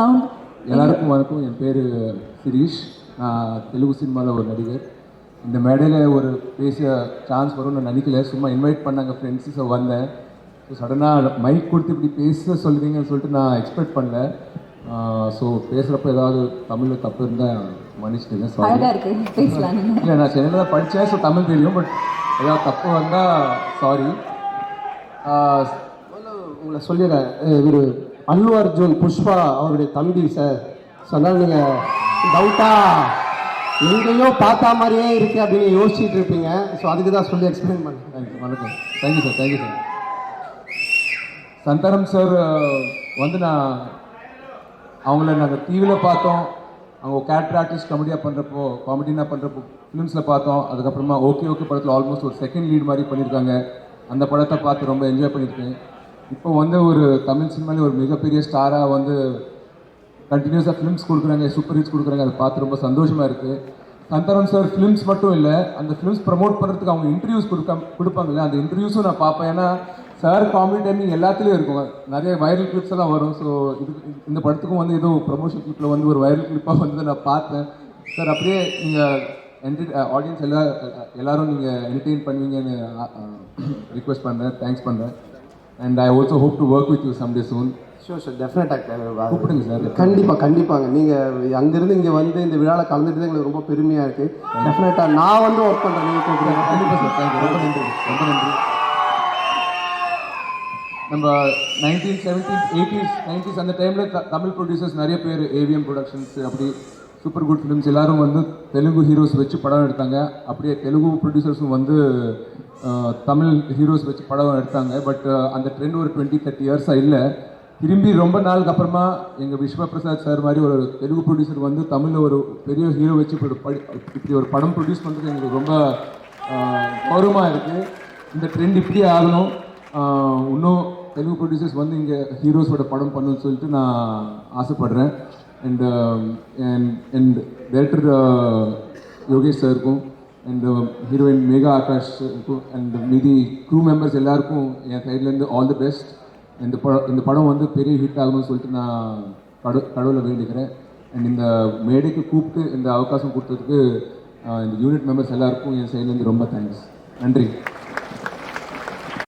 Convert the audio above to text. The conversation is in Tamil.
எல்லாருக்கும் வணக்கம். என் பேர் சிரீஷ். நான் தெலுங்கு சினிமாவில் ஒரு நடிகர். இந்த மேடையில் ஒரு பேசிய சான்ஸ் வரும்னு நான் நினைக்கல. சும்மா இன்வைட் பண்ணாங்க ஃப்ரெண்ட்ஸு. ஸோ வந்தேன். ஸோ சடனாக மைக் கொடுத்து இப்படி பேச சொல்லுவீங்கன்னு சொல்லிட்டு நான் எக்ஸ்பெக்ட் பண்ணல. ஸோ பேசுகிறப்ப ஏதாவது தமிழில் தப்பு இருந்தால் மன்னிச்சிடுங்க. சாரி. இல்லை, நான் சென்னையில் தான் படித்தேன். ஸோ தமிழ் தெரியும். பட் ஏதாவது தப்பு வந்தால் சாரி. உங்களை சொல்லிடுறேன். இவர் அல்லு அர்ஜுன் புஷ்பா அவருடைய தம்பி சார். சொன்னால் நீங்கள் டவுட்டாக எங்கேயோ பார்த்தா மாதிரியே இருக்கு அப்படின்னு யோசிச்சுட்டு இருப்பீங்க. ஸோ அதுக்கு தான் சொல்லி எக்ஸ்பிளைன் பண்ணுறேன். வணக்கம். Thank you sir. Thank you sir. Santhanam sir வந்து அவங்கள நாங்கள் டிவியில் பார்த்தோம். அவங்க கேரக்டர் ஆர்டிஸ்ட் காமெடினா பண்ணுறப்போ ஃபிலிம்ஸில் பார்த்தோம். அதுக்கப்புறமா ஓகே படத்தில் ஆல்மோஸ்ட் ஒரு செகண்ட் லீட் மாதிரி பண்ணியிருக்காங்க. அந்த படத்தை பார்த்து ரொம்ப என்ஜாய் பண்ணியிருக்கேன். இப்போ வந்து ஒரு தமிழ் சினிமாவில் ஒரு மிகப்பெரிய ஸ்டாராக வந்து கண்டினியூஸாக ஃபிலிம்ஸ் கொடுக்குறாங்க, சூப்பர் ஹிட்ஸ் கொடுக்குறாங்க. அதை பார்த்து ரொம்ப சந்தோஷமாக இருக்குது. சந்தானம் சார் ஃபிலிம்ஸ் மட்டும் இல்லை, அந்த ஃபிலிம்ஸ் ப்ரமோட் பண்ணுறதுக்கு அவங்க இன்டர்வியூஸ் கொடுப்பாங்கல்ல, அந்த இன்டர்வியூஸும் நான் பார்ப்பேன். ஏன்னா சார் காமெடி டைமிங் எல்லாத்துலேயும் இருக்கும். நிறைய வைரல் கிளிப்ஸ் எல்லாம் வரும். ஸோ இந்த படத்துக்கும் வந்து ஏதோ ப்ரமோஷன் கிளிப்பில் வந்து ஒரு வைரல் கிளிப்பாக வந்து நான் பார்த்தேன். சார் அப்படியே நீங்கள் ஆடியன்ஸ் எல்லோரும் நீங்கள் என்டர்டெயின் பண்ணுவீங்கன்னு ரிக்வெஸ்ட் பண்ணுறேன். தேங்க்ஸ் பண்ணுறேன். And I also hope to work with you someday soon. Sure sir, டெஃபினட்டாக கூப்பிடுங்க சார். கண்டிப்பாங்க. நீங்கள் அங்கேருந்து இங்கே வந்து இந்த விழாவில் கலந்துட்டு எங்களுக்கு ரொம்ப பெருமையாக இருக்குது. டெஃபினட்டாக நான் வந்து ஒர்க் பண்ணுறேன். நீங்கள் கூப்பிடுங்க. கண்டிப்பாக சார். தேங்க்யூ. ரொம்ப நன்றி. ரொம்ப நன்றி. நம்ம 1970s 80s 90s அந்த டைமில் தமிழ் ப்ரொடியூசர்ஸ் நிறைய பேர், ஏவிஎம் ப்ரொடக்ஷன்ஸ், அப்படி சூப்பர் குட் ஃபிலிம்ஸ் எல்லாரும் வந்து தெலுங்கு ஹீரோஸ் வச்சு படம் எடுத்தாங்க. அப்படியே தெலுங்கு ப்ரொடியூசர்ஸும் வந்து தமிழ் ஹீரோஸ் வச்சு படம் எடுத்தாங்க. பட் அந்த ட்ரெண்ட் ஒரு 20-30 இயர்ஸாக இல்லை. திரும்பி ரொம்ப நாளுக்கு அப்புறமா எங்கள் விஸ்வபிரசாத் சார் மாதிரி ஒரு தெலுங்கு ப்ரொடியூசர் வந்து தமிழில் ஒரு பெரிய ஹீரோ வச்சு இப்படி ஒரு படம் ப்ரொடியூஸ் பண்ணுறது எங்களுக்கு ரொம்ப கௌரவமாக இருக்குது. இந்த ட்ரெண்ட் இப்படியே ஆகணும். இன்னும் தெலுங்கு ப்ரொடியூசர்ஸ் வந்து இங்கே ஹீரோஸோட படம் பண்ணணும்னு சொல்லிட்டு நான் ஆசைப்படுறேன். அண்ட் டைரக்டர் யோகேஷ் சாருக்கும் அண்ட் ஹீரோயின் மேகா ஆகாஷுக்கும் அண்ட் மீதி க்ரூ மெம்பர்ஸ் எல்லாருக்கும் என் சைட்லேருந்து ஆல் தி பெஸ்ட். இந்த படம் வந்து பெரிய ஹிட் ஆகணும்னு சொல்லிட்டு நான் கடவுளை வேண்டிக்கிறேன். அண்ட் இந்த மேடைக்கு கூப்பிட்டு இந்த அவகாசம் கொடுத்ததுக்கு இந்த யூனிட் மெம்பர்ஸ் எல்லாருக்கும் என் சைட்லேருந்து ரொம்ப தேங்க்ஸ். நன்றி.